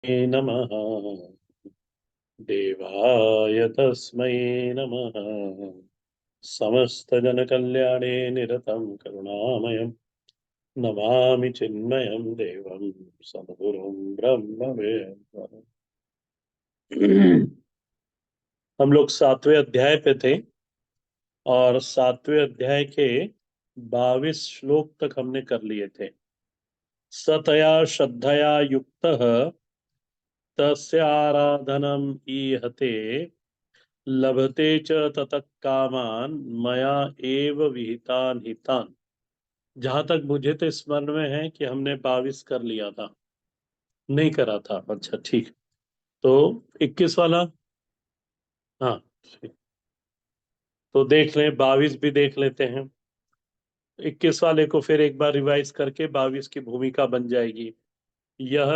नमः। देवाय तस्मै नमः। समस्तजनकल्याणे निरतं करुणामयं नमामि चिन्मयं देवं सद्गुरुं ब्रह्मवेद्यम्। हम लोग 7वें अध्याय पे थे और 7वें अध्याय के 22 श्लोक तक हमने कर लिए थे। सतया श्रद्धया युक्तः तस्य आराधनम् ईहते लभते च ततः कामान मया एव विहितान हितान। जहां तक मुझे तो स्मरण में है कि हमने 22 कर लिया था, नहीं करा था। अच्छा ठीक, तो 21 वाला। हाँ ठीक। तो देख लें, 22 भी देख लेते हैं। 21 वाले को फिर एक बार रिवाइज करके 22 की भूमिका बन जाएगी। यह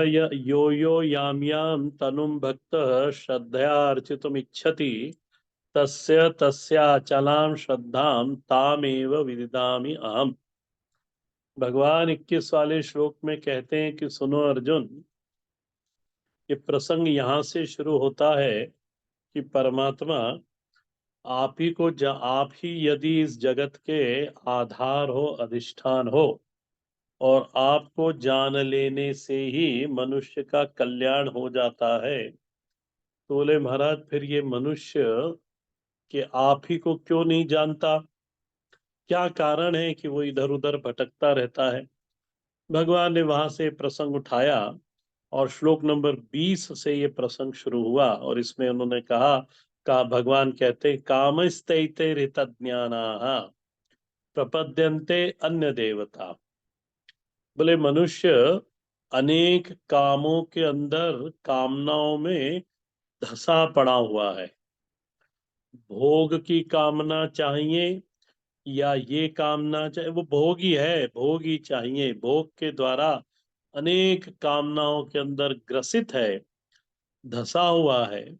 यो यो याम याम तनुम भक्त श्रद्धया अर्चितुम इच्छति तस्य तस्याचलां श्रद्धाम तामेव विदितामि अहम। भगवान 21 वाले श्लोक में कहते हैं कि सुनो अर्जुन, ये प्रसंग यहां से शुरू होता है कि परमात्मा आप ही यदि इस जगत के आधार हो, अधिष्ठान हो, और आपको जान लेने से ही मनुष्य का कल्याण हो जाता है, तो बोले महाराज फिर ये मनुष्य कि आप ही को क्यों नहीं जानता? क्या कारण है कि वो इधर उधर भटकता रहता है? भगवान ने वहां से प्रसंग उठाया और श्लोक नंबर 20 से ये प्रसंग शुरू हुआ और इसमें उन्होंने कहा भगवान कहते कामस्तैते ऋतज्ञानाः प्रपद्यन्ते अन्य देवता। बोले मनुष्य अनेक कामों के अंदर, कामनाओं में धंसा पड़ा हुआ है। भोग की कामना चाहिए या ये कामना चाहिए, वो भोग ही है, भोग ही चाहिए, भोग के द्वारा अनेक कामनाओं के अंदर ग्रसित है, धंसा हुआ है।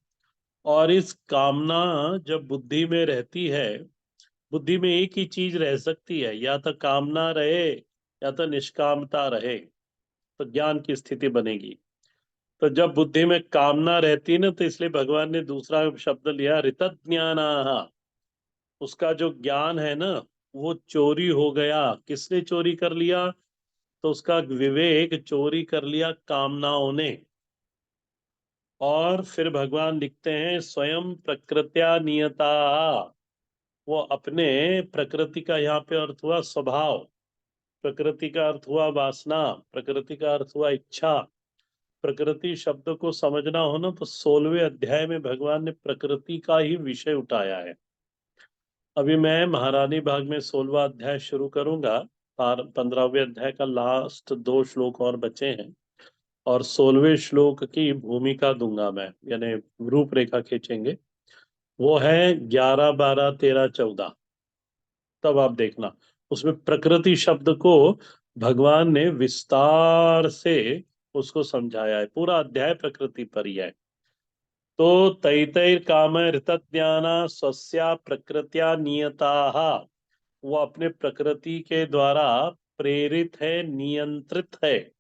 और इस कामना जब बुद्धि में रहती है, बुद्धि में एक ही चीज रह सकती है, या तो कामना रहे या तो निष्कामता रहे, तो ज्ञान की स्थिति बनेगी। तो जब बुद्धि में कामना रहती है ना, तो इसलिए भगवान ने दूसरा शब्द लिया ऋतज्ञाना। उसका जो ज्ञान है ना, वो चोरी हो गया। किसने चोरी कर लिया? तो उसका विवेक चोरी कर लिया कामनाओं ने। और फिर भगवान लिखते हैं स्वयं प्रकृत्या नियता। वो अपने, प्रकृति का यहाँ पे अर्थ हुआ स्वभाव, प्रकृति का अर्थ हुआ वासना, प्रकृति का अर्थ हुआ इच्छा। प्रकृति शब्द को समझना हो ना, तो 16वें अध्याय में भगवान ने प्रकृति का ही विषय उठाया है। अभी मैं महारानी भाग में 16वां अध्याय शुरू करूंगा। 15वें अध्याय का लास्ट 2 श्लोक और बचे हैं और 16वें श्लोक की भूमिका दूंगा मैं, यानी रूपरेखा खींचेंगे। वो है 11, 12, 13, 14। तब आप देखना, उसमें प्रकृति शब्द को भगवान ने विस्तार से उसको समझाया है। पूरा अध्याय प्रकृति पर ही है। तो तैतैर काम ऋतज्ञाना स्वस्या प्रकृत्या नियताः। वो अपने प्रकृति के द्वारा प्रेरित है, नियंत्रित है,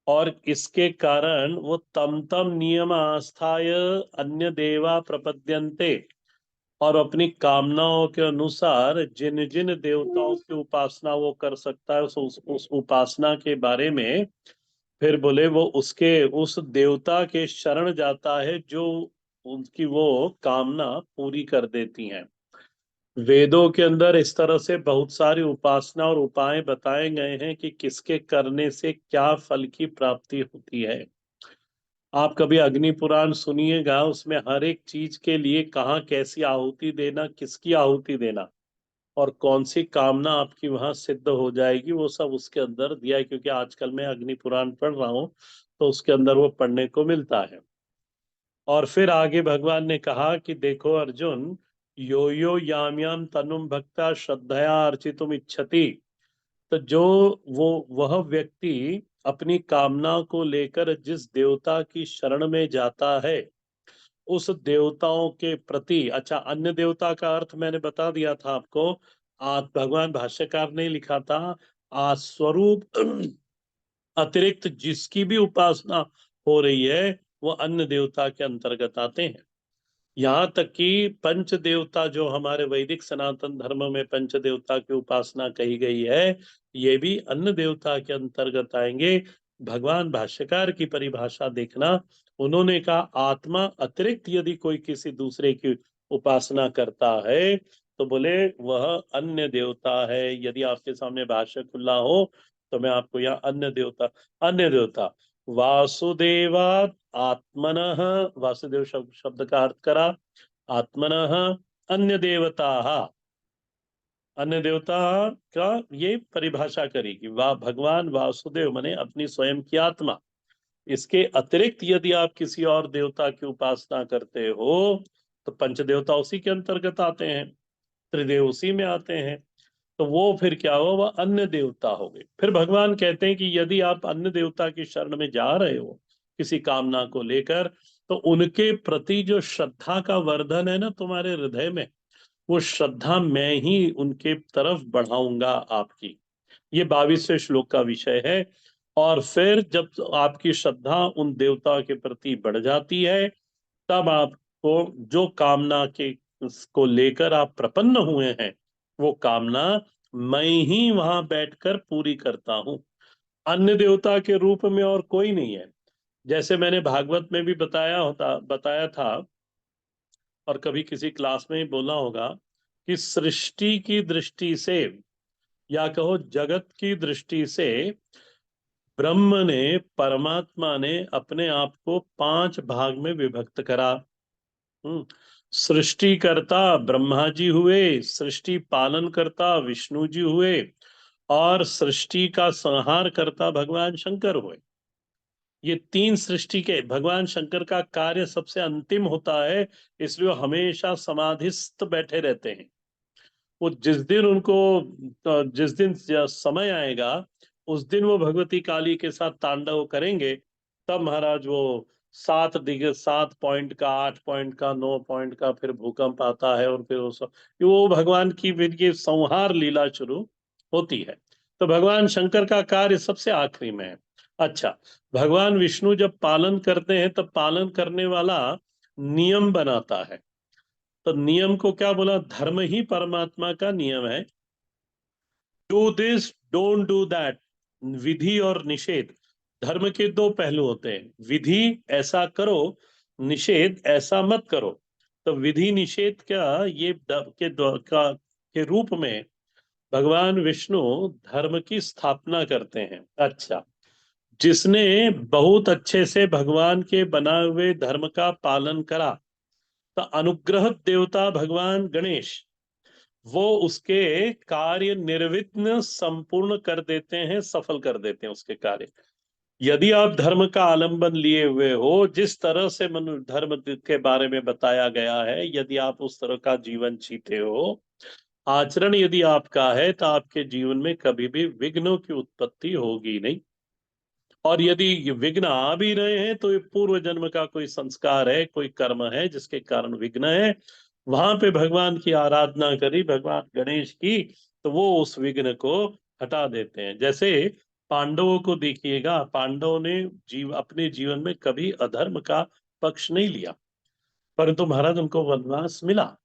और इसके कारण वो तम तम नियम आस्थाय अन्य देवा प्रपद्यन्ते। और अपनी कामनाओं के अनुसार जिन जिन देवताओं की उपासना वो कर सकता है, उस उपासना के बारे में फिर बोले वो उसके उस देवता के शरण जाता है जो उनकी वो कामना पूरी कर देती हैं। वेदों के अंदर इस तरह से बहुत सारी उपासना और उपाय बताए गए हैं कि किसके करने से क्या फल की प्राप्ति होती है। आप कभी अग्नि पुराण सुनिएगा, उसमें हर एक चीज के लिए कहाँ कैसी आहुति देना, किसकी आहुति देना, और कौन सी कामना आपकी वहां सिद्ध हो जाएगी, वो सब उसके अंदर दिया है। क्योंकि आजकल मैं अग्नि पुराण पढ़ रहा हूँ, तो उसके अंदर वो पढ़ने को मिलता है। और फिर आगे भगवान ने कहा कि देखो अर्जुन, यो यो याम याम तनुम भक्ता श्रद्धया अर्चितुम इच्छति। तो जो वह व्यक्ति अपनी कामना को लेकर जिस देवता की शरण में जाता है, उस देवताओं के प्रति, अच्छा अन्य देवता का अर्थ मैंने बता दिया था आपको। भगवान भाष्यकार ने लिखा था स्वरूप अतिरिक्त जिसकी भी उपासना हो रही है वो अन्य देवता के अंतर्गत आते हैं। यहाँ तक कि पंच देवता जो हमारे वैदिक सनातन धर्म में पंच देवता की उपासना कही गई है, ये भी अन्य देवता के अंतर्गत आएंगे। भगवान भाष्यकार की परिभाषा देखना, उन्होंने कहा आत्मा अतिरिक्त यदि कोई किसी दूसरे की उपासना करता है तो बोले वह अन्य देवता है। यदि आपके सामने भाष्य खुला हो तो मैं आपको यहाँ अन्य देवता वासुदेवात् आत्मनः, वासुदेव शब्द का अर्थ करा आत्मनः अन्य देवता, अन्य देवता का ये परिभाषा करेगी। वाह भगवान वासुदेव माने अपनी स्वयं की आत्मा, इसके अतिरिक्त यदि आप किसी और देवता की उपासना करते हो तो पंच देवता उसी के अंतर्गत आते हैं, त्रिदेव उसी में आते हैं, तो वो फिर क्या हो, वह अन्य देवता हो गए। फिर भगवान कहते हैं कि यदि आप अन्य देवता की शरण में जा रहे हो किसी कामना को लेकर, तो उनके प्रति जो श्रद्धा का वर्धन है ना तुम्हारे हृदय में, वो श्रद्धा मैं ही उनके तरफ बढ़ाऊंगा आपकी। ये 22वें श्लोक का विषय है। और फिर जब आपकी श्रद्धा उन देवता के प्रति बढ़ जाती है, तब आपको जो कामना के को लेकर आप प्रपन्न हुए हैं, वो कामना मैं ही वहां बैठकर पूरी करता हूं, अन्य देवता के रूप में और कोई नहीं है। जैसे मैंने भागवत में भी बताया था, और कभी किसी क्लास में ही बोला होगा कि सृष्टि की दृष्टि से या कहो जगत की दृष्टि से ब्रह्म ने, परमात्मा ने अपने आप को 5 भाग में विभक्त करा। हम्म सृष्टिकर्ता ब्रह्मा जी हुए, सृष्टि पालन करता विष्णु जी हुए, और सृष्टि का संहार करता भगवान शंकर हुए। ये 3 सृष्टि के, भगवान शंकर का कार्य सबसे अंतिम होता है, इसलिए वो हमेशा समाधिस्थ बैठे रहते हैं। वो जिस दिन समय आएगा, उस दिन वो भगवती काली के साथ तांडव करेंगे। तब महाराज वो 7 पॉइंट का, 8 पॉइंट का, 9 पॉइंट का फिर भूकंप आता है, और फिर वो भगवान की फिर ये संहार लीला शुरू होती है। तो भगवान शंकर का कार्य सबसे आखिरी में है। अच्छा, भगवान विष्णु जब पालन करते हैं तब पालन करने वाला नियम बनाता है। तो नियम को क्या बोला, धर्म ही परमात्मा का नियम है। Do this don't do that, विधि और निषेध। धर्म के 2 पहलू होते हैं, विधि ऐसा करो, निषेध ऐसा मत करो। तो विधि निषेध क्या, ये के रूप में भगवान विष्णु धर्म की स्थापना करते हैं। अच्छा, जिसने बहुत अच्छे से भगवान के बनाए हुए धर्म का पालन करा, तो अनुग्रह देवता भगवान गणेश, वो उसके कार्य निर्विघ्न संपूर्ण कर देते हैं, सफल कर देते हैं उसके कार्य। यदि आप धर्म का आलंबन लिए हुए हो, जिस तरह से मनु धर्म के बारे में बताया गया है, यदि आप उस तरह का जीवन जीते हो, आचरण यदि आपका है, तो आपके जीवन में कभी भी विघ्नों की उत्पत्ति होगी नहीं। और यदि ये विघ्न आ भी रहे हैं तो ये पूर्व जन्म का कोई संस्कार है, कोई कर्म है जिसके कारण विघ्न है। वहां पे भगवान की आराधना करी, भगवान गणेश की, तो वो उस विघ्न को हटा देते हैं। जैसे पांडवों को देखिएगा, पांडवों ने अपने जीवन में कभी अधर्म का पक्ष नहीं लिया, परंतु महाराज उनको वनवास मिला।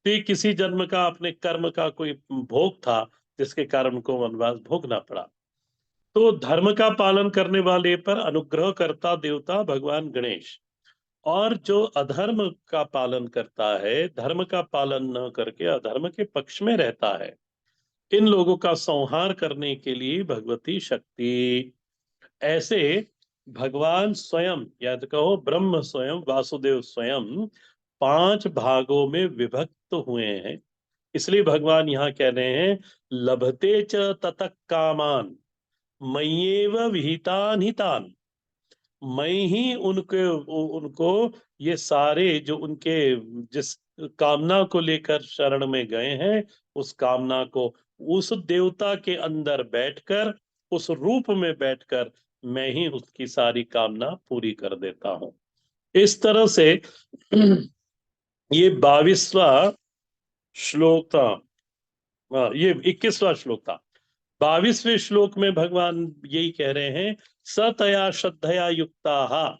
तो ये किसी जन्म का अपने कर्म का कोई भोग था, जिसके कारण उनको वनवास भोगना पड़ा। तो धर्म का पालन करने वाले पर अनुग्रह करता देवता भगवान गणेश, और जो अधर्म का पालन करता है, धर्म का पालन न करके अधर्म के पक्ष में रहता है, इन लोगों का संहार करने के लिए भगवती शक्ति। ऐसे भगवान स्वयं, या तो कहो ब्रह्म स्वयं, वासुदेव स्वयं 5 भागों में विभक्त हुए हैं। इसलिए भगवान यहाँ कह रहे हैं लभते च ततः कामान मय्येव विहितान हितान। मैं ही उनको ये सारे जो उनके जिस कामना को लेकर शरण में गए हैं, उस कामना को उस देवता के अंदर बैठकर, उस रूप में बैठकर मैं ही उसकी सारी कामना पूरी कर देता हूं। इस तरह से ये 22वां श्लोक था। ये 21वां श्लोक था। 22वें श्लोक में भगवान यही कह रहे हैं, सतया श्रद्धया युक्ताः।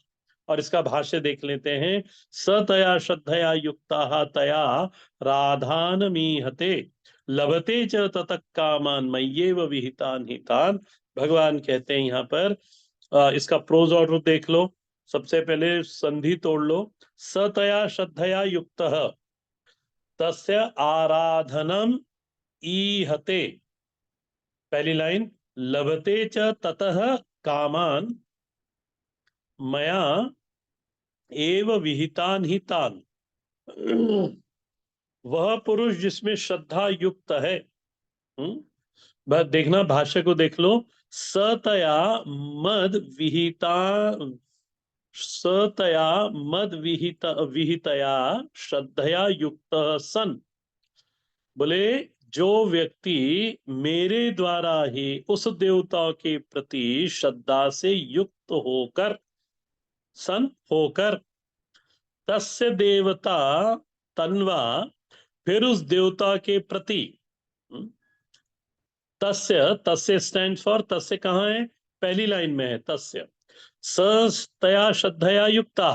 और इसका भाष्य देख लेते हैं। सतया श्रद्धया युक्ताः तया राधान मीहते लभते च ततः कामान मय्येव विहितान हितान। भगवान कहते हैं यहाँ पर, इसका प्रोज ऑर्डर देख लो। सबसे पहले संधि तोड़ लो। सतया श्रद्धया युक्तः तस्य आराधनम ईहते। पहली लाइन, लभते च ततः कामान मया एव विहितान हितान। वह पुरुष जिसमें श्रद्धा युक्त है। देखना भाष्य को देख लो। सतया मद विहिता, सतया मद विहितया श्रद्धया युक्त सन। बोले जो व्यक्ति मेरे द्वारा ही उस देवता के प्रति श्रद्धा से युक्त होकर, सन होकर, तस्य देवता तन्वा, फिर उस देवता के प्रति, हम्म, तस्य, तस्य स्टैंड फॉर, तस्य कहाँ है, पहली लाइन में है तस्य, सतया श्रद्धया युक्ता।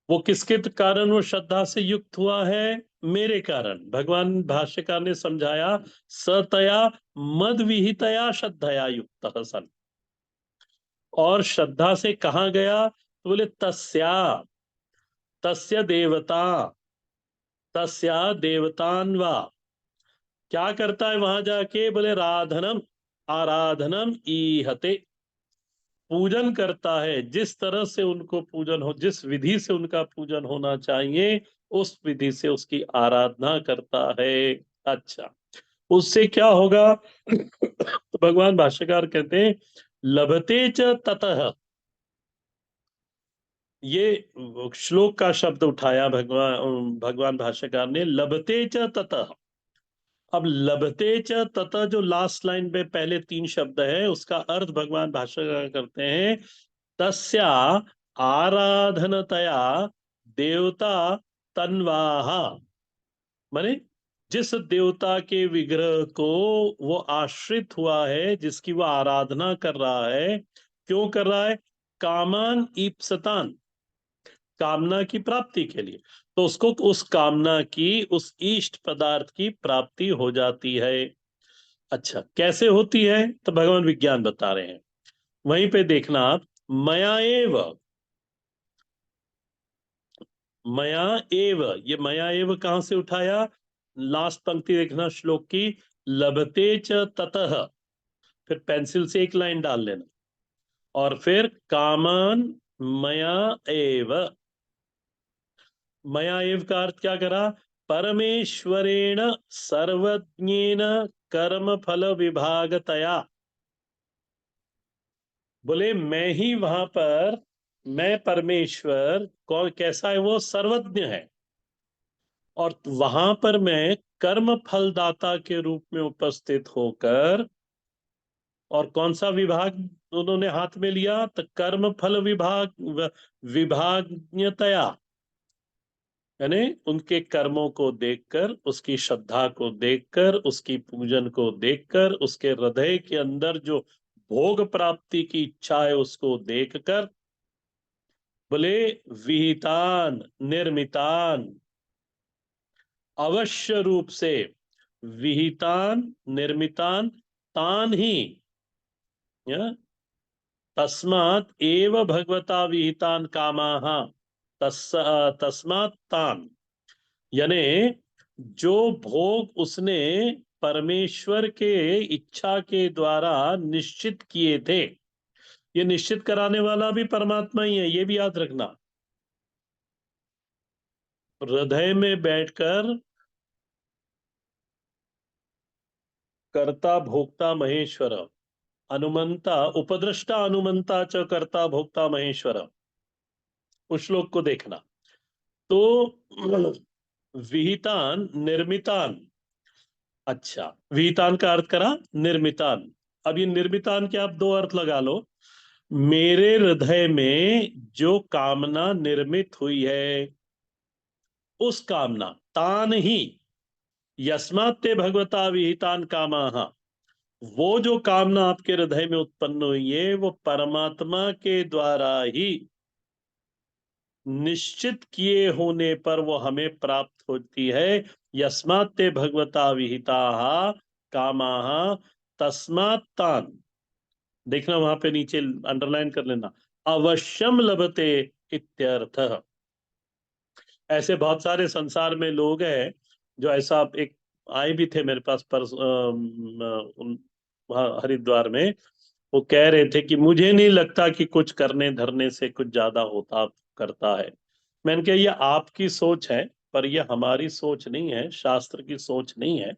वो किसके कारण वो श्रद्धा से युक्त हुआ है, मेरे कारण। भगवान भाष्यकार ने समझाया, सतया मद विहितया श्रद्धया युक्त सन। और श्रद्धा से कहाँ गया, तो बोले तस्या, तस्य देवता, तस्या देवतान्वा। क्या करता है वहां जाके, बोले राधनम, आराधनम ईहते, पूजन करता है। जिस तरह से उनको पूजन हो, जिस विधि से उनका पूजन होना चाहिए, उस विधि से उसकी आराधना करता है। अच्छा, उससे क्या होगा? तो भगवान भाष्यकार कहते हैं, लभते च ततः। ये श्लोक का शब्द उठाया भगवान भाष्यकार ने, लभते च ततः। अब लभते च ततः जो लास्ट लाइन में पहले तीन शब्द है, उसका अर्थ भगवान भाष्यकार करते हैं, तस्या आराधनतया देवता तन्वाह। माने जिस देवता के विग्रह को वो आश्रित हुआ है, जिसकी वो आराधना कर रहा है, क्यों कर रहा है? कामान ईप्सतान, कामना की प्राप्ति के लिए। तो उसको उस कामना की, उस इष्ट पदार्थ की प्राप्ति हो जाती है। अच्छा, कैसे होती है? तो भगवान विज्ञान बता रहे हैं। वहीं पे देखना आप, मया एव, मया एव, ये मया एव कहां से उठाया? लास्ट पंक्ति देखना श्लोक की, लभते च ततः, फिर पेंसिल से एक लाइन डाल लेना, और फिर कामान मया एव। मया एव का अर्थ क्या करा? परमेश्वरेण सर्वज्ञेन कर्म फल विभागतया। बोले मैं ही वहां पर, मैं परमेश्वर कौन, कैसा है वो? सर्वज्ञ है। और वहां पर मैं कर्म फलदाता के रूप में उपस्थित होकर, और कौन सा विभाग उन्होंने हाथ में लिया? तो कर्म फल विभागन्यतया, यानी उनके कर्मों को देखकर, उसकी श्रद्धा को देखकर, उसकी पूजन को देखकर, उसके हृदय के अंदर जो भोग प्राप्ति की इच्छा है उसको देखकर, बोले विहितान निर्मितान, अवश्य रूप से विहितान निर्मितान, तान ही, या, तस्मात् एव भगवता विहितान कामाः, तस्मात् तान, यानी जो भोग उसने परमेश्वर के इच्छा के द्वारा निश्चित किए थे, ये निश्चित कराने वाला भी परमात्मा ही है, ये भी याद रखना। हृदय में बैठकर कर्ता भोक्ता महेश्वर, अनुमंता उपद्रष्टा अनुमंता च कर्ता भोक्ता महेश्वर, उस श्लोक को देखना। तो विहितान निर्मितान, अच्छा, विहितान का अर्थ करा निर्मितान। अब ये निर्मितान के आप दो अर्थ लगा लो। मेरे हृदय में जो कामना निर्मित हुई है, उस कामना, तान ही, यस्मात् ते भगवता विहितान कामाः, वो जो कामना आपके हृदय में उत्पन्न हुई है वो परमात्मा के द्वारा ही निश्चित किए होने पर वो हमें प्राप्त होती है। यस्मात् ते भगवता विहिताः कामाः तस्मात् तान्, देखना वहां पे नीचे अंडरलाइन कर लेना, अवश्यम लभते इत्यर्थः। ऐसे बहुत सारे संसार में लोग हैं जो ऐसा, एक आए भी थे मेरे पास पर वहाँ हरिद्वार में, वो कह रहे थे कि मुझे नहीं लगता कि कुछ करने धरने से कुछ ज्यादा होता करता है। मैंने कहा ये आपकी सोच है, पर ये हमारी सोच नहीं है, शास्त्र की सोच नहीं है।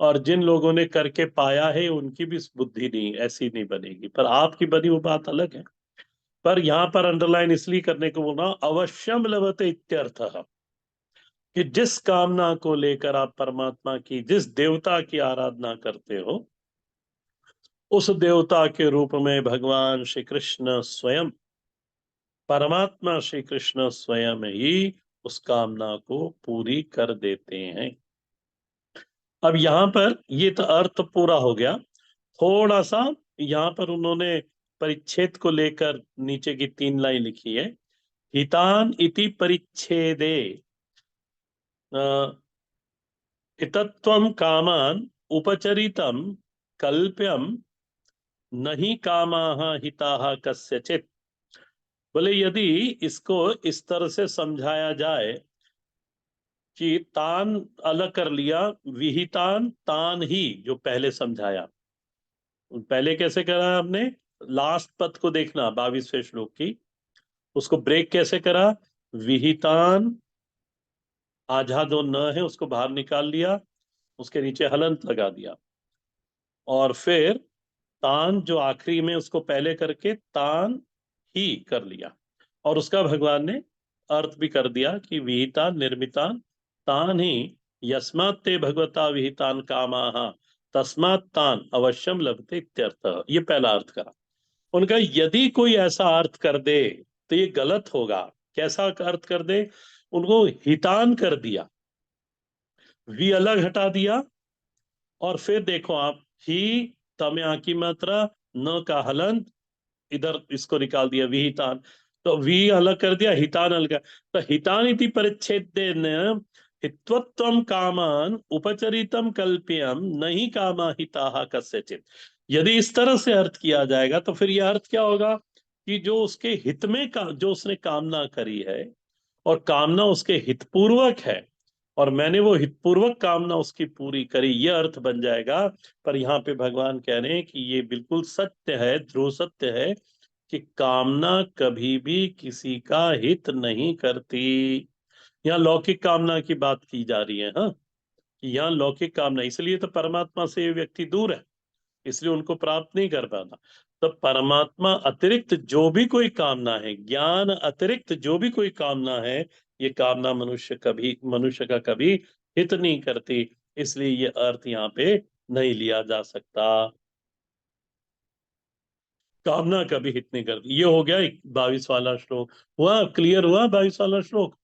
और जिन लोगों ने करके पाया है उनकी भी बुद्धि नहीं ऐसी नहीं बनेगी, पर आपकी बनी वो बात अलग है। पर यहाँ पर अंडरलाइन इसलिए करने को बोल रहा हूं, अवश्यम लभते इत्यर्थ, कि जिस कामना को लेकर आप परमात्मा की, जिस देवता की आराधना करते हो, उस देवता के रूप में भगवान श्री कृष्ण स्वयं, परमात्मा श्री कृष्ण स्वयं ही उस कामना को पूरी कर देते हैं। अब यहाँ पर ये तो अर्थ पूरा हो गया। थोड़ा सा यहाँ पर उन्होंने परिच्छेद को लेकर नीचे की 3 लाइन लिखी है। हितान इति परिच्छेदे हितत्वम कामान उपचरितम कल्प्यम नहीं कामाः हिताः कस्यचित्। बोले यदि इसको इस तरह से समझाया जाए कि तान अलग कर लिया, विहितान तान ही जो पहले समझाया, पहले कैसे करा हमने, लास्ट पद को देखना 22वें श्लोक की, उसको ब्रेक कैसे करा, विहितान आधा जो न है उसको बाहर निकाल लिया, उसके नीचे हलंत लगा दिया, और फिर तान जो आखिरी में उसको पहले करके तान ही कर लिया, और उसका भगवान ने अर्थ भी कर दिया कि विहितान निर्मितान तान ही, यस्मात् ते भगवता विहितान कामाः तस्मात् तान अवश्यम लभते इत्यर्थ। ये पहला अर्थ करा उनका। यदि कोई ऐसा अर्थ कर दे तो ये गलत होगा। कैसा अर्थ कर दे, उनको हितान कर दिया, वी अलग हटा दिया, और फिर देखो आप, ही तम यहाँ की मात्रा, न का हलंत, इधर इसको निकाल दिया विहितान, तो वी अलग कर दिया, हितान अलग तो हितान इति परिच्छेदेन हित्वत्वम कामान उपचरितम कल्प्यम नहीं कामा हिताः कस्यचित्। यदि इस तरह से अर्थ किया जाएगा तो फिर यह अर्थ क्या होगा कि जो उसके हित में जो उसने कामना करी है, और कामना उसके हितपूर्वक है, और मैंने वो हितपूर्वक कामना उसकी पूरी करी, यह अर्थ बन जाएगा। पर यहाँ पे भगवान कह रहे हैं कि ये बिल्कुल सत्य है, ध्रुव सत्य है, कि कामना कभी भी किसी का हित नहीं करती। यहाँ लौकिक कामना की बात की जा रही है, हाँ, कि यहाँ लौकिक कामना, इसलिए तो परमात्मा से ये व्यक्ति दूर है, इसलिए उनको प्राप्त नहीं कर पाता। तो परमात्मा अतिरिक्त जो भी कोई कामना है, ज्ञान अतिरिक्त जो भी कोई कामना है, ये कामना मनुष्य का कभी हित नहीं करती, इसलिए ये अर्थ यहाँ पे नहीं लिया जा सकता। कामना कभी हित नहीं करती। ये हो गया 22 वाला श्लोक। हुआ क्लियर, हुआ 22 वाला श्लोक।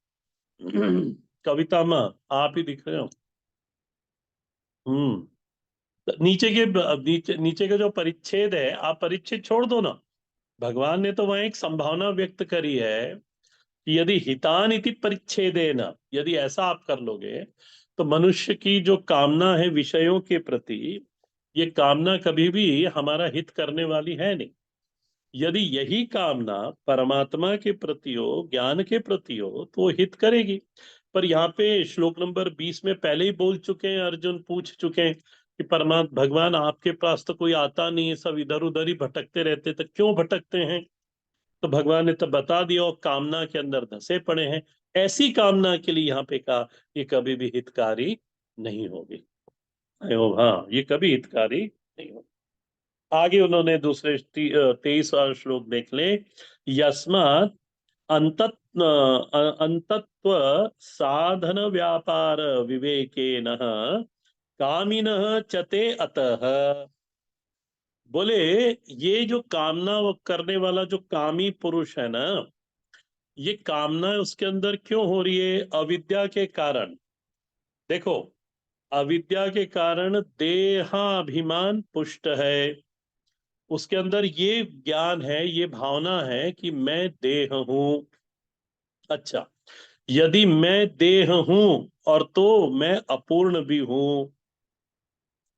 कविता माँ, आप ही दिख रहे हो। हम्म। नीचे के जो परिच्छेद है, आप परिच्छेद छोड़ दो ना। भगवान ने तो वहां एक संभावना व्यक्त करी है कि यदि हितान इति परिच्छेदेन, यदि ऐसा आप कर लोगे तो मनुष्य की जो कामना है विषयों के प्रति, ये कामना कभी भी हमारा हित करने वाली है नहीं। यदि यही कामना परमात्मा के प्रति हो, ज्ञान के प्रति हो, तो वो हित करेगी। पर यहाँ पे श्लोक नंबर 20 में पहले ही बोल चुके हैं, अर्जुन पूछ चुके हैं कि परमात्मा भगवान आपके पास तो कोई आता नहीं है, सब इधर उधर ही भटकते रहते, तो क्यों भटकते हैं। तो भगवान ने तो बता दिया, और कामना के अंदर धंसे पड़े हैं। ऐसी कामना के लिए यहाँ पे कहा ये कभी भी हितकारी नहीं होगी। हाँ, ये कभी हितकारी नहीं होगी। आगे उन्होंने दूसरे 23वां श्लोक देख ले, यस्मात् अंतत्व साधन व्यापार विवेकेन कामिनः चते अतः। बोले ये जो कामना वो करने वाला जो कामी पुरुष है ना, ये कामना उसके अंदर क्यों हो रही है, अविद्या के कारण। देखो, अविद्या के कारण देहाभिमान पुष्ट है, उसके अंदर ये ज्ञान है, ये भावना है कि मैं देह हूं। अच्छा, यदि मैं देह हूं और तो मैं अपूर्ण भी हूं,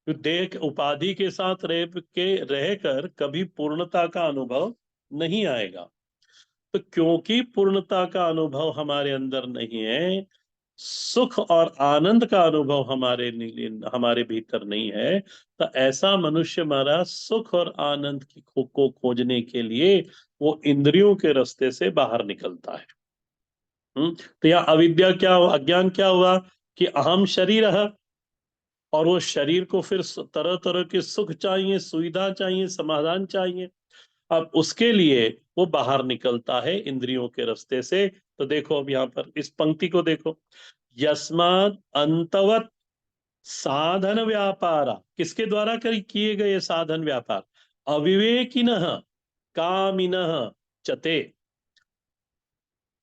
तो देह उपाधि के साथ रहकर कभी पूर्णता का अनुभव नहीं आएगा। तो क्योंकि पूर्णता का अनुभव हमारे अंदर नहीं है, सुख और आनंद का अनुभव हमारे भीतर नहीं है, तो ऐसा मनुष्य महाराज सुख और आनंद को खोजने के लिए वो इंद्रियों के रास्ते से बाहर निकलता है। तो यह अविद्या क्या हुआ, अज्ञान क्या हुआ कि अहम शरीर है, और वो शरीर को फिर तरह तरह के सुख चाहिए, सुविधा चाहिए, समाधान चाहिए। अब उसके लिए वो बाहर निकलता है इंद्रियों के रास्ते से। तो देखो अब यहाँ पर इस पंक्ति को देखो, यस्मात् अंतवत साधन व्यापार, किसके द्वारा किए गए साधन व्यापार, अविवेकिनः कामिनः चते।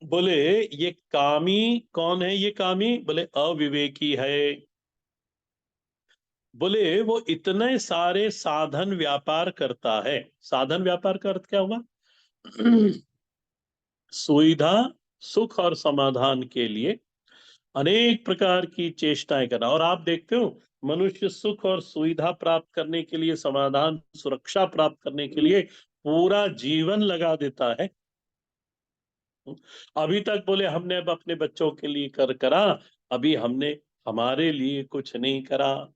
बोले ये कामी कौन है, ये कामी बोले अविवेकी है। बोले वो इतने सारे साधन व्यापार करता है। साधन व्यापार का अर्थ क्या हुआ? सुविधा, सुख और समाधान के लिए अनेक प्रकार की चेष्टाएं करना। और आप देखते हो मनुष्य सुख और सुविधा प्राप्त करने के लिए, समाधान सुरक्षा प्राप्त करने के लिए पूरा जीवन लगा देता है। अभी तक बोले हमने अब अपने बच्चों के लिए करा, अभी हमने हमारे लिए कुछ नहीं करा।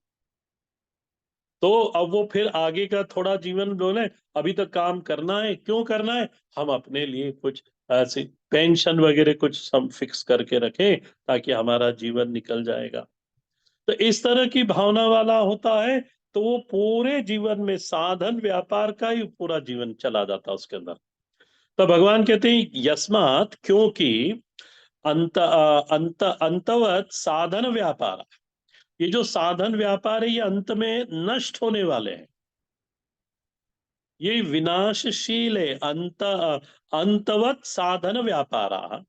तो अब वो फिर आगे का थोड़ा जीवन बोले अभी तक काम करना है, क्यों करना है, हम अपने लिए कुछ ऐसे पेंशन वगैरह कुछ सम फिक्स करके रखें ताकि हमारा जीवन निकल जाएगा। तो इस तरह की भावना वाला होता है, तो वो पूरे जीवन में साधन व्यापार का ही पूरा जीवन चला जाता है उसके अंदर। तो भगवान कहते हैं यस्मात, क्योंकि अंतवत साधन व्यापार, ये जो साधन व्यापार है ये अंत में नष्ट होने वाले हैं, ये विनाशशील है। अंतवत साधन व्यापारा,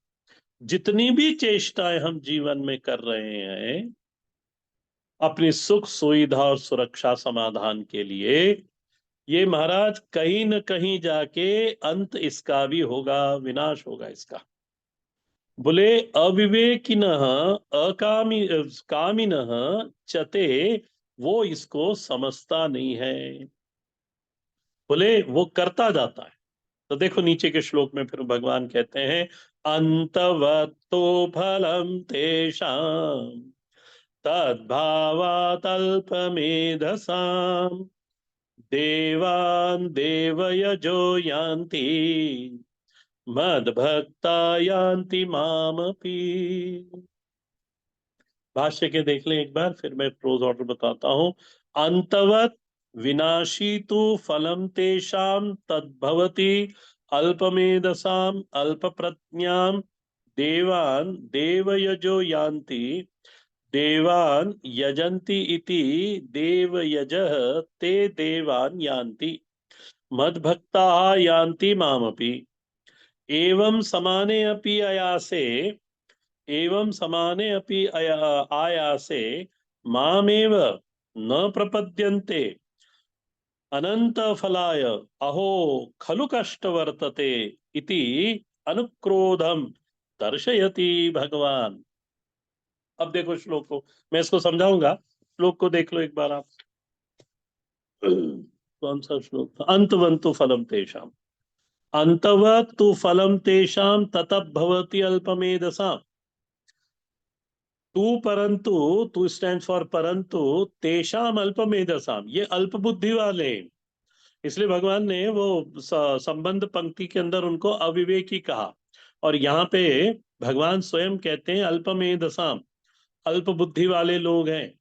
जितनी भी चेष्टाएं हम जीवन में कर रहे हैं अपनी सुख सुविधा और सुरक्षा समाधान के लिए, ये महाराज कहीं न कहीं जाके अंत इसका भी होगा, विनाश होगा इसका। बोले अविवेकिनः अकामी कामिनः चते, वो इसको समझता नहीं है। बोले वो करता जाता है। तो देखो नीचे के श्लोक में फिर भगवान कहते हैं अंतवत्तो फलम तेषाम तद्भावातल्पमेधसाम देवान देवयजो यान्ति मद्भक्ता यान्ति मामपि। भाष्य के देख लें एक बार, फिर मैं प्रोज ऑर्डर बताता हूं। अंतवत विनाशी तो फलम तेषाम तद्भवति अल्पमेधसाम अल्प प्रज्ञाम देवान देवयजो यान्ति देवान यजन्ति इति देवयजः ते देवान यान्ति मद्भक्ता यान्ति मामपि एवं समाने अपि अयासे एवं समाने अपि आयासे मामेव न प्रपद्यन्ते अनंत फलाय अहो खलु कष्ट वर्तते इति अनुक्रोधम दर्शयति भगवान। अब देखो श्लोक को, मैं इसको समझाऊंगा, श्लोक को देख लो एक बार आप। कौन सा श्लोक था? अंतवंतु फलम तेषाम, अंतवत तु फलम तेषाम ततः भवति अल्पमेधसाम। तू परंतु, तू स्टैंड फॉर परंतु, तेषाम अल्पमेधसाम, ये अल्प बुद्धि वाले हैं। इसलिए भगवान ने वो संबंध पंक्ति के अंदर उनको अविवेकी कहा, और यहाँ पे भगवान स्वयं कहते हैं अल्पमेधसाम, अल्प बुद्धि वाले लोग हैं।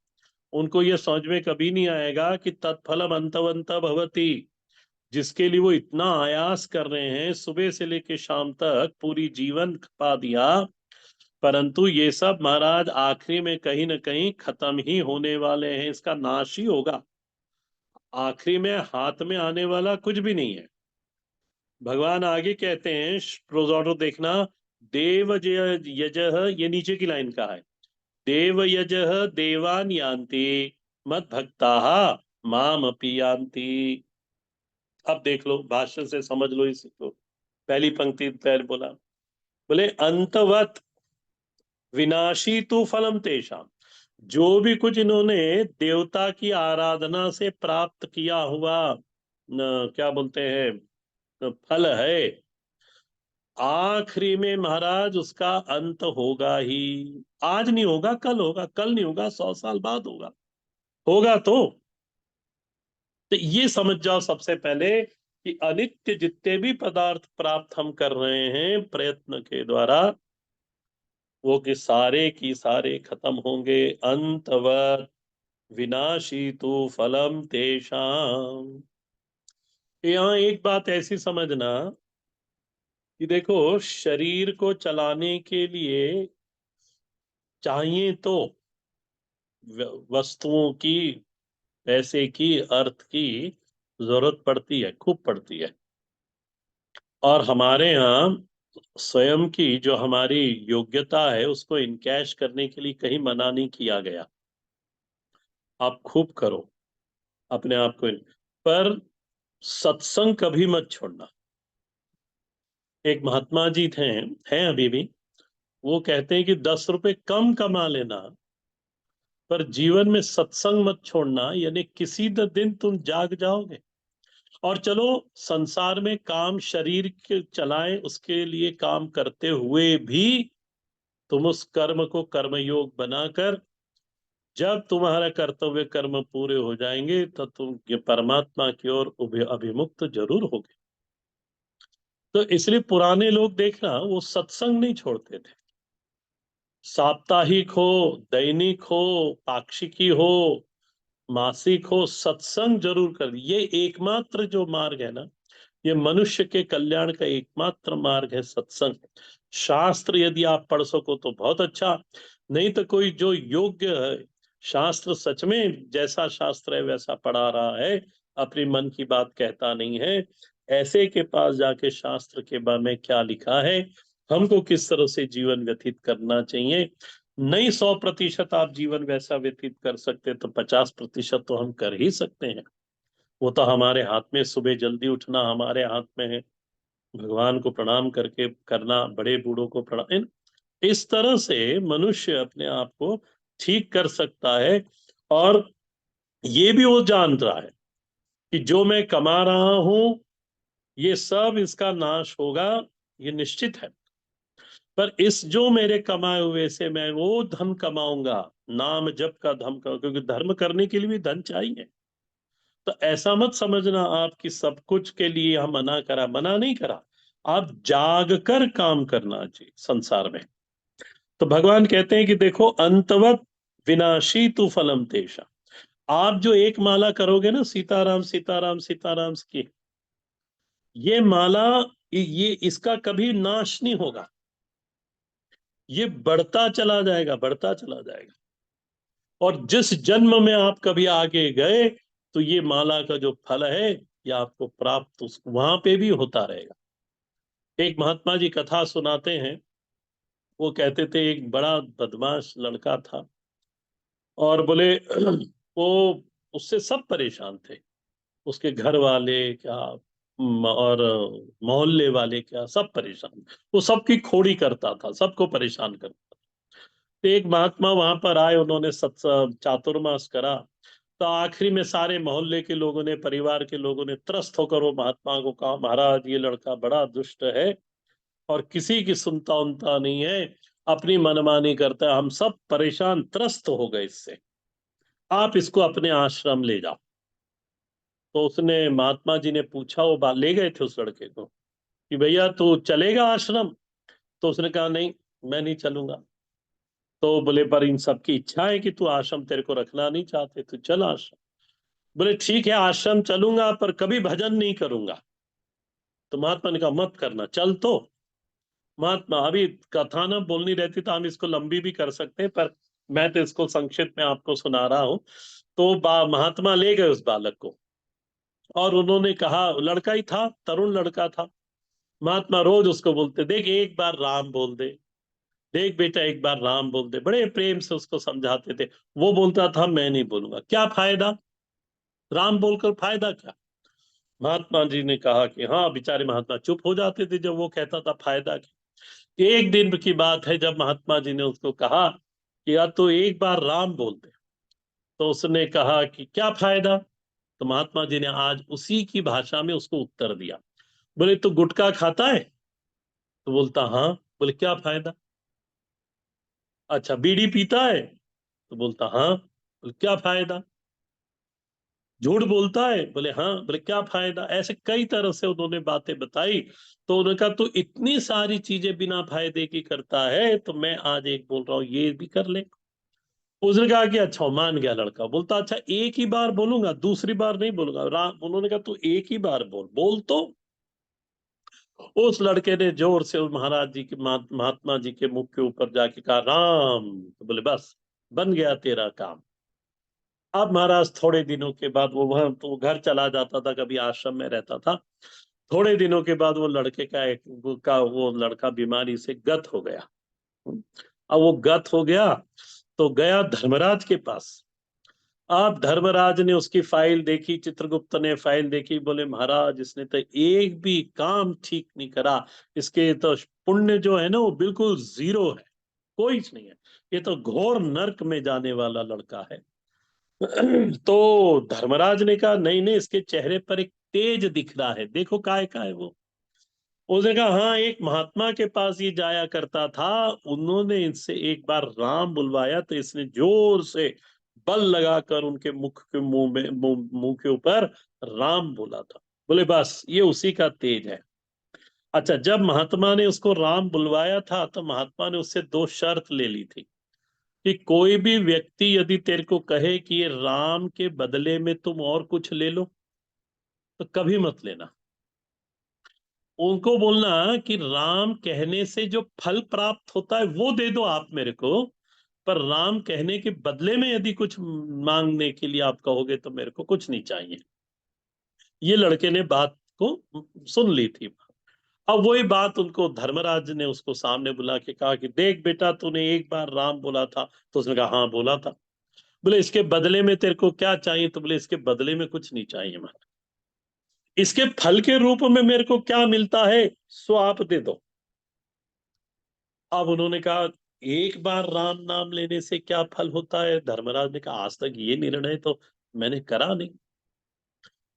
उनको ये समझ में कभी नहीं आएगा कि तत्फलम अंतवंत भवति, जिसके लिए वो इतना आयास कर रहे हैं, सुबह से लेकर शाम तक पूरी जीवन खपा दिया, परंतु ये सब महाराज आखिरी में कहीं ना कहीं खत्म ही होने वाले हैं, इसका नाश ही होगा। आखिरी में हाथ में आने वाला कुछ भी नहीं है। भगवान आगे कहते हैं, प्रोजोडो देखना, देव यजः, ये नीचे की लाइन का है, देवयजः देवान यान्ति मद भक्ताः माम अपि यान्ति। अब देख लो, भाष्य से समझ लो इसको। पहली पंक्ति पहले बोला, बोले अंतवत विनाशी तो फलम तेषाम। जो भी कुछ इन्होंने देवता की आराधना से प्राप्त किया हुआ क्या बोलते हैं फल है, आखिरी में महाराज उसका अंत होगा ही। आज नहीं होगा, कल होगा, कल नहीं होगा, 100 साल बाद होगा, होगा तो ये समझ जाओ सबसे पहले कि अनित्य जितने भी पदार्थ प्राप्त हम कर रहे हैं प्रयत्न के द्वारा, वो कि सारे की सारे खत्म होंगे। अंतवत विनाशी तो फलम तेषाम। यहाँ एक बात ऐसी समझना कि देखो, शरीर को चलाने के लिए चाहिए तो वस्तुओं की, पैसे की, अर्थ की जरूरत पड़ती है, खूब पड़ती है। और हमारे यहाँ स्वयं की जो हमारी योग्यता है उसको इनकैश करने के लिए कहीं मना नहीं किया गया। आप खूब करो अपने आप को, पर सत्संग कभी मत छोड़ना। एक महात्मा जी थे, हैं अभी भी, वो कहते हैं कि 10 रुपए कम कमा लेना, पर जीवन में सत्संग मत छोड़ना, यानी किसी न दिन तुम जाग जाओगे। और चलो, संसार में काम शरीर के चलाएं उसके लिए काम करते हुए भी तुम उस कर्म को कर्मयोग बनाकर, जब तुम्हारा कर्तव्य कर्म पूरे हो जाएंगे तो तुम ये परमात्मा की ओर अभिमुक्त जरूर होगे। तो इसलिए पुराने लोग देखना, वो सत्संग नहीं छोड़ते थे। साप्ताहिक हो, दैनिक हो, पाक्षिकी हो, मासिक हो, सत्संग जरूर कर। ये एकमात्र जो मार्ग है ना, ये मनुष्य के कल्याण का एकमात्र मार्ग है सत्संग। शास्त्र यदि आप पढ़ सको तो बहुत अच्छा, नहीं तो कोई जो योग्य है, शास्त्र सच में जैसा शास्त्र है वैसा पढ़ा रहा है, अपनी मन की बात कहता नहीं है, ऐसे के पास जाके शास्त्र के बारे में क्या लिखा है, हमको किस तरह से जीवन व्यतीत करना चाहिए, नहीं 100% आप जीवन वैसा व्यतीत कर सकते तो 50% तो हम कर ही सकते हैं। वो तो हमारे हाथ में, सुबह जल्दी उठना हमारे हाथ में है, भगवान को प्रणाम करके करना, बड़े बूढ़ों को प्रणाम, इस तरह से मनुष्य अपने आप को ठीक कर सकता है। और ये भी वो जान रहा है कि जो मैं कमा रहा हूं ये सब इसका नाश होगा, ये निश्चित है। पर इस जो मेरे कमाए हुए से मैं वो धन कमाऊंगा, नाम जप का धन का, क्योंकि धर्म करने के लिए भी धन चाहिए। तो ऐसा मत समझना आप कि सब कुछ के लिए हम मना करा, मना नहीं करा, आप जाग कर काम करना चाहिए संसार में। तो भगवान कहते हैं कि देखो, अंतवत विनाशी तु फलम तेषा। आप जो एक माला करोगे ना, सीताराम सीताराम सीताराम की, ये माला, ये इसका कभी नाश नहीं होगा, ये बढ़ता चला जाएगा, बढ़ता चला जाएगा। और जिस जन्म में आप कभी आगे गए तो ये माला का जो फल है ये आपको प्राप्त वहां पे भी होता रहेगा। एक महात्मा जी कथा सुनाते हैं, वो कहते थे एक बड़ा बदमाश लड़का था, और बोले वो, उससे सब परेशान थे, उसके घर वाले क्या, और मोहल्ले वाले क्या, सब परेशान। वो सबकी खोड़ी करता था, सबको परेशान करता। तो एक महात्मा वहां पर आए, उन्होंने सत्स चातुर्मास करा, तो आखिरी में सारे मोहल्ले के लोगों ने, परिवार के लोगों ने त्रस्त होकर वो महात्मा को कहा, महाराज ये लड़का बड़ा दुष्ट है और किसी की सुनता उनता नहीं है, अपनी मनमानी करता है, हम सब परेशान त्रस्त हो गए इससे, आप इसको अपने आश्रम ले जाओ। तो उसने, महात्मा जी ने पूछा, वो ले गए थे उस लड़के को कि भैया तू चलेगा आश्रम? तो उसने कहा नहीं, मैं नहीं चलूंगा। तो बोले पर इन सबकी इच्छा है कि तू आश्रम, तेरे को रखना नहीं चाहते, तू चल आश्रम। बोले ठीक है आश्रम चलूंगा, पर कभी भजन नहीं करूंगा। तो महात्मा ने कहा मत करना, चल तो। महात्मा, अभी कथा ना बोलनी रहती तो हम इसको लंबी भी कर सकते हैं, पर मैं तो इसको संक्षिप्त में आपको सुना रहा हूं। तो महात्मा ले गए उस बालक को, और उन्होंने कहा, लड़का ही था, तरुण लड़का था, महात्मा रोज उसको बोलते, देख एक बार राम बोल दे, देख बेटा एक बार राम बोल दे, बड़े प्रेम से उसको समझाते थे। वो बोलता था मैं नहीं बोलूंगा, क्या फायदा, राम बोलकर फायदा क्या। महात्मा जी ने कहा कि हाँ, बेचारे महात्मा चुप हो जाते थे जब वो कहता था फायदा क्या। एक दिन की बात है जब महात्मा जी ने उसको कहा कि यार तो एक बार राम बोल दे, तो उसने कहा कि क्या फायदा। तो महात्मा जी ने आज उसी की भाषा में उसको उत्तर दिया। बोले तू गुटखा खाता है, तो बोलता हाँ। बोले क्या फायदा। अच्छा बीड़ी पीता है, तो बोलता हाँ। बोले क्या फायदा। झूठ बोलता है, बोले हाँ। बोले क्या फायदा। ऐसे कई तरह से उन्होंने बातें बताई। तो उन्होंने कहा तो इतनी सारी चीजें बिना फायदे की करता है, तो मैं आज एक बोल रहा हूँ ये भी कर ले। उसने कहा कि अच्छा, मान गया लड़का। बोलता अच्छा एक ही बार बोलूंगा, दूसरी बार नहीं बोलूंगा। राम, उन्होंने कहा तू एक ही बार बोल, बोल तो। उस लड़के ने जोर से उस महाराज जी के महात्मा जी के मुख के ऊपर जाके कहा राम। तो बोले बस, बन गया तेरा काम। अब महाराज थोड़े दिनों के बाद वो वहां तो घर चला जाता था, कभी आश्रम में रहता था। थोड़े दिनों के बाद वो लड़के का वो लड़का बीमारी से गत हो गया। अब वो गत हो गया तो गया धर्मराज के पास। अब धर्मराज ने उसकी फाइल देखी, चित्रगुप्त ने फाइल देखी। बोले महाराज इसने तो एक भी काम ठीक नहीं करा, इसके तो पुण्य जो है ना वो बिल्कुल जीरो है, कोई नहीं है, ये तो घोर नरक में जाने वाला लड़का है। तो धर्मराज ने कहा नहीं नहीं, इसके चेहरे पर एक तेज दिख रहा है, देखो काय का है वो। उसने कहा हाँ, एक महात्मा के पास ये जाया करता था, उन्होंने इनसे एक बार राम बुलवाया तो इसने जोर से बल लगाकर उनके मुख के मुंह के ऊपर राम बोला था। बोले बस ये उसी का तेज है। अच्छा, जब महात्मा ने उसको राम बुलवाया था तो महात्मा ने उससे दो शर्त ले ली थी कि कोई भी व्यक्ति यदि तेरे को कहे कि ये राम के बदले में तुम और कुछ ले लो, तो कभी मत लेना। उनको बोलना कि राम कहने से जो फल प्राप्त होता है वो दे दो आप मेरे को, पर राम कहने के बदले में यदि कुछ मांगने के लिए आप कहोगे तो मेरे को कुछ नहीं चाहिए। ये लड़के ने बात को सुन ली थी। अब वही बात उनको धर्मराज ने उसको सामने बुला के कहा कि देख बेटा, तूने एक बार राम बोला था। तो उसने कहा हाँ बोला था। बोले इसके बदले में तेरे को क्या चाहिए। तो बोले इसके बदले में कुछ नहीं चाहिए मैं, इसके फल के रूप में मेरे को क्या मिलता है सो आप दे दो। अब उन्होंने कहा एक बार राम नाम लेने से क्या फल होता है। धर्मराज ने कहा आज तक ये निर्णय तो मैंने करा नहीं।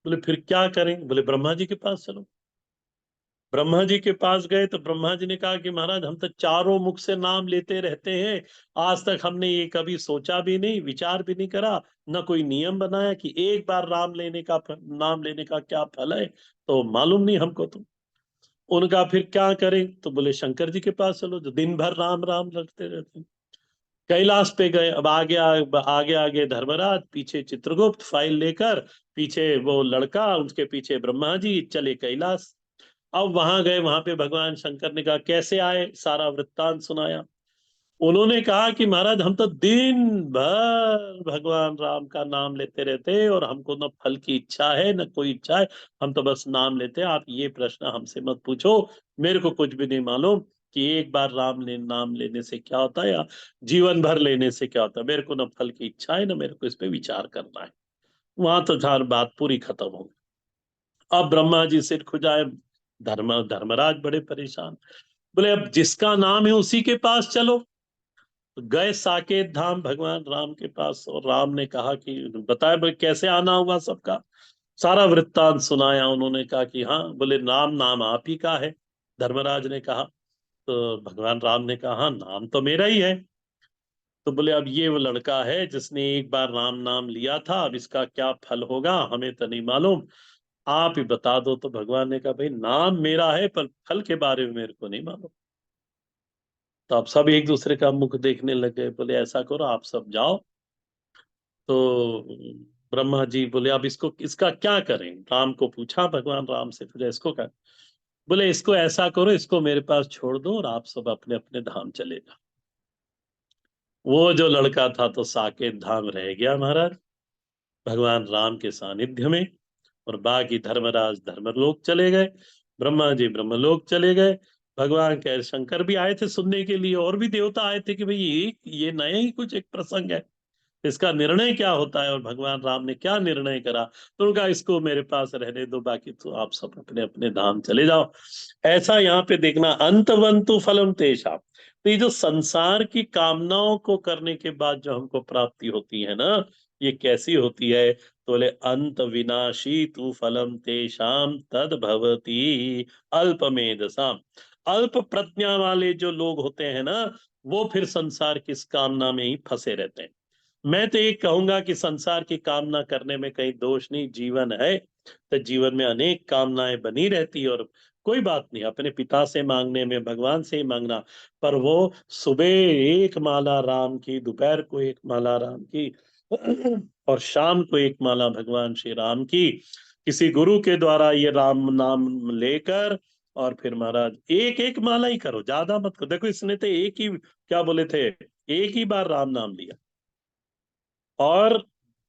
बोले फिर क्या करें। बोले ब्रह्मा जी के पास चलो। ब्रह्मा जी के पास गए तो ब्रह्मा जी ने कहा कि महाराज हम तो चारों मुख से नाम लेते रहते हैं, आज तक हमने ये कभी सोचा भी नहीं, विचार भी नहीं करा, न कोई नियम बनाया कि एक बार नाम लेने का क्या फल है, तो मालूम नहीं हमको तो। उनका फिर क्या करें। तो बोले शंकर जी के पास चलो जो दिन भर राम राम रटते रहते हैं। कैलाश पे गए। अब आगे आगे आगे धर्मराज, पीछे चित्रगुप्त फाइल लेकर, पीछे वो लड़का, उसके पीछे ब्रह्मा जी चले कैलाश। अब वहां गए, वहां पे भगवान शंकर ने कहा कैसे आए, सारा वृत्तांत सुनाया। उन्होंने कहा कि महाराज हम तो दिन भर भगवान राम का नाम लेते रहते हैं और हमको न फल की इच्छा है न कोई इच्छा है, हम तो बस नाम लेते हैं, आप ये प्रश्न हमसे मत पूछो, मेरे को कुछ भी नहीं मालूम कि एक बार नाम लेने से क्या होता है या जीवन भर लेने से क्या होता है, मेरे को न फल की इच्छा है न मेरे को इस पे विचार करना है। वहां तो झार बात पूरी खत्म हो गई। अब ब्रह्मा जी सिर खुजाए, धर्मराज बड़े परेशान। बोले अब जिसका नाम है उसी के पास चलो। तो गए साकेत धाम भगवान राम के पास, और राम ने कहा कि बताए भाई कैसे आना हुआ सबका। सारा वृत्तांत सुनाया। उन्होंने कहा कि हाँ। बोले नाम नाम आप ही का है, धर्मराज ने कहा। तो भगवान राम ने कहा हाँ, नाम तो मेरा ही है। तो बोले अब ये वो लड़का है जिसने एक बार राम नाम लिया था, अब इसका क्या फल होगा हमें तो नहीं मालूम, आप ही बता दो। तो भगवान ने कहा भाई नाम मेरा है पर फल के बारे में मेरे को नहीं मालूम। तो अब सब एक दूसरे का मुख देखने लग गए। बोले ऐसा करो आप सब जाओ। तो ब्रह्मा जी बोले अब इसको इसका क्या करें। राम को पूछा भगवान राम से, फिर इसको क्या। बोले इसको ऐसा करो, इसको मेरे पास छोड़ दो और आप सब अपने अपने धाम चले जाओ। वो जो लड़का था तो साकेत धाम रह गया महाराज, भगवान राम के सानिध्य में। और बाकी धर्मराज धर्मलोक चले गए, ब्रह्मा जी ब्रह्मलोक चले गए। भगवान कह शंकर भी आए थे सुनने के लिए, और भी देवता आए थे कि भाई ये नया ही कुछ एक प्रसंग है, इसका निर्णय क्या होता है, और भगवान राम ने क्या निर्णय करा। तो उनका इसको मेरे पास रहने दो, बाकी तो आप सब अपने अपने धाम चले जाओ। ऐसा यहाँ पे देखना, अंतवंतु फलम तेषाम। तो ये जो संसार की कामनाओं को करने के बाद जो हमको प्राप्ति होती है ना, ये कैसी होती है? तो बोले अंत विनाशी तु फलम तेषाम तद भवती अल्पमेधसाम। अल्प प्रज्ञा वाले जो लोग होते हैं ना, वो फिर संसार की इस कामना में ही फंसे रहते हैं। मैं तो ये कहूंगा कि संसार की कामना करने में कहीं दोष नहीं, जीवन है तो जीवन में अनेक कामनाएं बनी रहती है, और कोई बात नहीं, अपने पिता से मांगने में भगवान से ही मांगना। पर वो सुबह एक माला राम की, दोपहर को एक माला राम की, और शाम को एक माला भगवान श्री राम की, किसी गुरु के द्वारा ये राम नाम लेकर, और फिर महाराज एक एक माला ही करो, ज्यादा मत करो। देखो इसने तो एक ही, क्या बोले थे, एक ही बार राम नाम लिया। और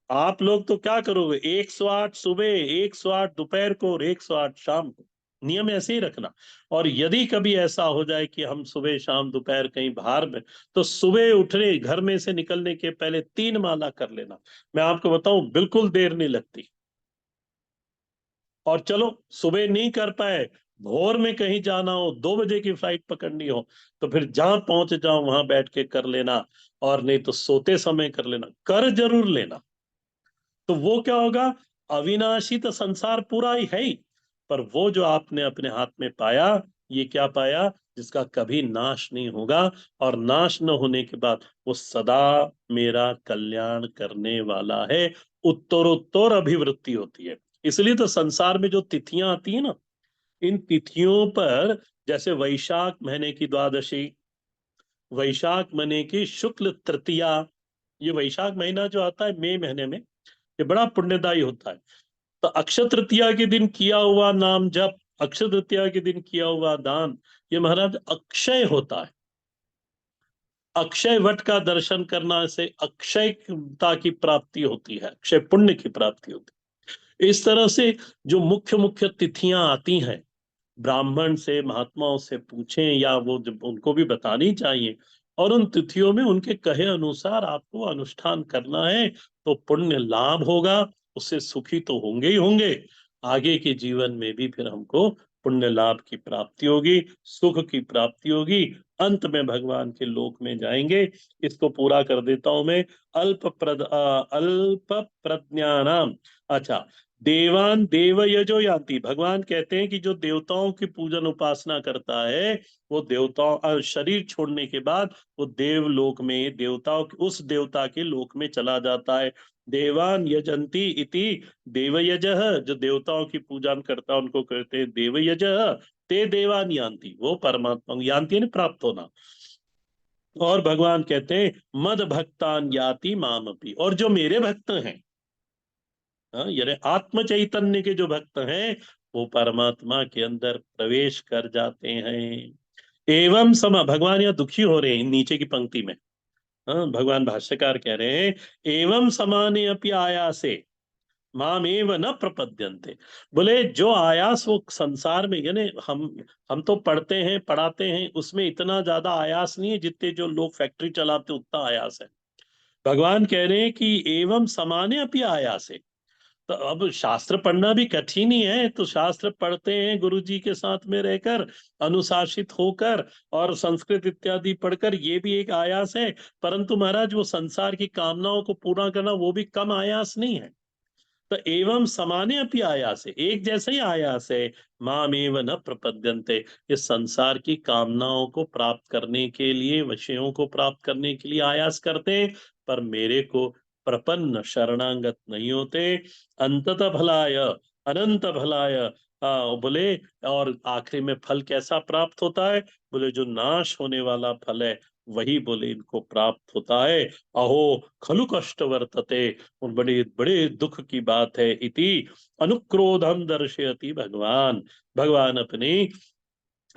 आप लोग तो क्या करोगे, 108 सुबह, 108 दोपहर को, और 108 शाम को। नियम ऐसे ही रखना। और यदि कभी ऐसा हो जाए कि हम सुबह शाम दोपहर कहीं बाहर में, तो सुबह उठने घर में से निकलने के पहले 3 माला कर लेना। मैं आपको बताऊं, बिल्कुल देर नहीं लगती। और चलो सुबह नहीं कर पाए, भोर में कहीं जाना हो, 2 बजे की फ्लाइट पकड़नी हो, तो फिर जहां पहुंच जाओ वहां बैठ के कर लेना। और नहीं तो सोते समय कर लेना, कर जरूर लेना। तो वो क्या होगा, अविनाशी तो संसार पूरा ही है ही, पर वो जो आपने अपने हाथ में पाया, ये क्या पाया, जिसका कभी नाश नहीं होगा। और नाश न होने के बाद वो सदा मेरा कल्याण करने वाला है। उत्तरोत्तर अभिवृद्धि होती है। इसलिए तो संसार में जो तिथियां आती है ना, इन तिथियों पर, जैसे वैशाख महीने की द्वादशी, वैशाख महीने की शुक्ल तृतीया, ये वैशाख महीना जो आता है मई महीने में, ये बड़ा पुण्यदायी होता है। तो अक्षय तृतीया के दिन किया हुआ नाम जप, अक्षय तृतीया के दिन किया हुआ दान, ये महाराज अक्षय होता है। अक्षय वट का दर्शन करना से अक्षयता की प्राप्ति होती है, अक्षय पुण्य की प्राप्ति होती है। इस तरह से जो मुख्य मुख्य तिथियां आती हैं, ब्राह्मण से महात्माओं से पूछें, या वो जब उनको भी बतानी चाहिए। और उन तिथियों में उनके कहे अनुसार आपको अनुष्ठान करना है, तो पुण्य लाभ होगा। उससे सुखी तो होंगे ही होंगे, आगे के जीवन में भी फिर हमको पुण्य लाभ की प्राप्ति होगी, सुख की प्राप्ति होगी। अंत में भगवान के लोक में जाएंगे। इसको पूरा कर देता हूं मैं। अल्प प्रज्ञानाम। अच्छा, देवान देव यजो याति। भगवान कहते हैं कि जो देवताओं की पूजन उपासना करता है, वो देवताओं शरीर छोड़ने के बाद वो देवलोक में, देवताओं उस देवता के लोक में चला जाता है। देवान यजंती इति देवयजः। जो देवताओं की पूजन करता है उनको कहते हैं देवयजः। ते देवान यान्ति, वो परमात्मा को यान्ति यानी प्राप्त होना। और भगवान कहते हैं मद भक्तान याति मामपि। और जो मेरे भक्त हैं, यानी आत्म चैतन्य के जो भक्त हैं, वो परमात्मा के अंदर प्रवेश कर जाते हैं। एवं सम, भगवान यहाँ दुखी हो रहे हैं नीचे की पंक्ति में। हाँ, भगवान भाष्यकार कह रहे हैं एवं समाने अपि आयासे मामेव न प्रपद्यन्ते। बोले जो आयास वो संसार में, यानी हम तो पढ़ते हैं पढ़ाते हैं, उसमें इतना ज्यादा आयास नहीं है जितने जो लोग फैक्ट्री चलाते उतना आयास है। भगवान कह रहे हैं कि एवं समाने अपि आयासे। तो अब शास्त्र पढ़ना भी कठिन ही है, तो शास्त्र पढ़ते हैं गुरु जी के साथ में रहकर, अनुशासित होकर, और संस्कृत इत्यादि पढ़कर, ये भी एक आयास है। परंतु महाराज वो संसार की कामनाओं को पूरा करना, वो भी कम आयास नहीं है। तो एवं समाने अपनी आयास है, एक जैसा ही आयास है। मामेव न प्रपद्यन्ते। ये संसार की कामनाओं को प्राप्त करने के लिए, विषयों को प्राप्त करने के लिए आयास करते हैं, पर मेरे को प्रपन्न शरणागत नहीं होते। अंततः भलाय, अनंत भलाय। बोले, और आखिरी में फल कैसा प्राप्त होता है? बोले जो नाश होने वाला फल है, वही बोले इनको प्राप्त होता है। अहो खलु कष्ट वर्तते। और बड़े बड़े दुख की बात है। इति अनुक्रोधम दर्शयति भगवान। भगवान अपने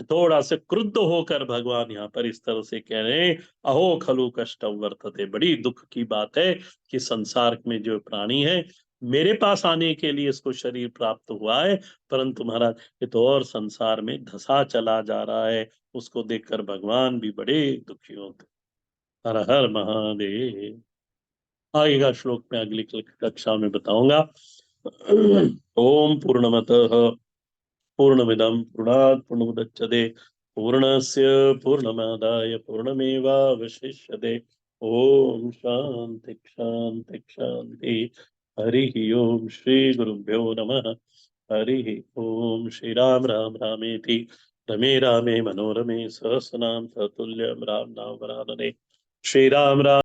थोड़ा से क्रुद्ध होकर भगवान यहाँ पर इस तरह से कह रहे हैं, अहो खलु कष्टम वर्तते। बड़ी दुख की बात है कि संसार में जो प्राणी है मेरे पास आने के लिए इसको शरीर प्राप्त हुआ है, परंतु महाराज ये तो और संसार में धसा चला जा रहा है। उसको देखकर भगवान भी बड़े दुखी होते। हर हर महादेव। आगे का श्लोक मैं अगली कक्षा में बताऊंगा। ओम पूर्णमतः पूर्णमिदं पूर्णात् पूर्णमुदच्यते पूर्णस्य पूर्णमादाय पूर्णमेवावशिष्यते। ओम शांति शांति शांति। हरि ओम श्री गुरुभ्यो नमः। हरि ओम श्री राम राम रामेति रमे रामे मनोरमे सहस्रनाम ततुल्यं राम नाम वरानने। श्री राम राम।